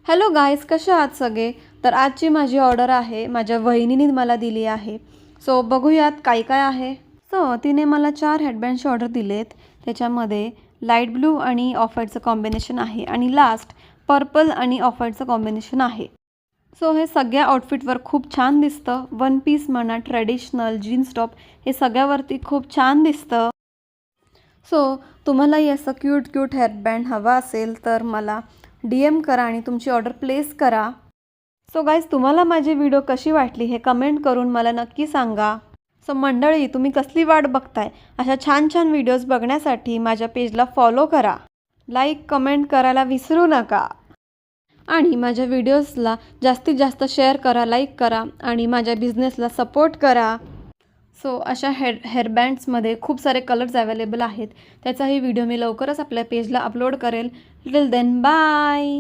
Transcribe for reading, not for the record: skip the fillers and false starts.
Hello guys, कशा आहात सगळे? तर आजची माझी ऑर्डर आहे, माझ्या वहिनीने मला दिली आहे. सो बघूयात काय काय आहे. सो तिने मला 4 हेडबँडची ऑर्डर दिलेत. त्याच्यामध्ये लाईट ब्लू आणि ऑफ व्हाईटचं कॉम्बिनेशन आहे आणि लास्ट पर्पल आणि ऑफ व्हाईटचं कॉम्बिनेशन आहे. सो हे सगळ्या आउटफिटवर खूप छान दिसतं. वन पीस म्हणा, ट्रेडिशनल, जीन्स टॉप हे सगळ्यावरती खूप छान दिसतं. सो तुम्हालाही असं क्यूट हेअरबँड हवा असेल तर मला DM करा आणि तुमची ऑर्डर प्लेस करा. सो गाईज, तुम्हाला माझी व्हिडिओ कशी वाटली हे कमेंट करून मला नक्की सांगा. सो मंडळी, तुम्ही कसली वाट बघताय? अशा छान छान व्हिडिओज बघण्यासाठी माझ्या पेजला फॉलो करा. लाईक कमेंट करायला विसरू नका आणि माझ्या व्हिडिओजला जास्तीत जास्त शेअर करा, लाईक करा आणि माझ्या बिझनेसला सपोर्ट करा. सो अशा हेअरबँड्समध्ये खूप सारे कलर्स अवेलेबल आहेत. त्याचाही व्हिडिओ मी लवकरच आपल्या पेजला अपलोड करेल. Till then bye.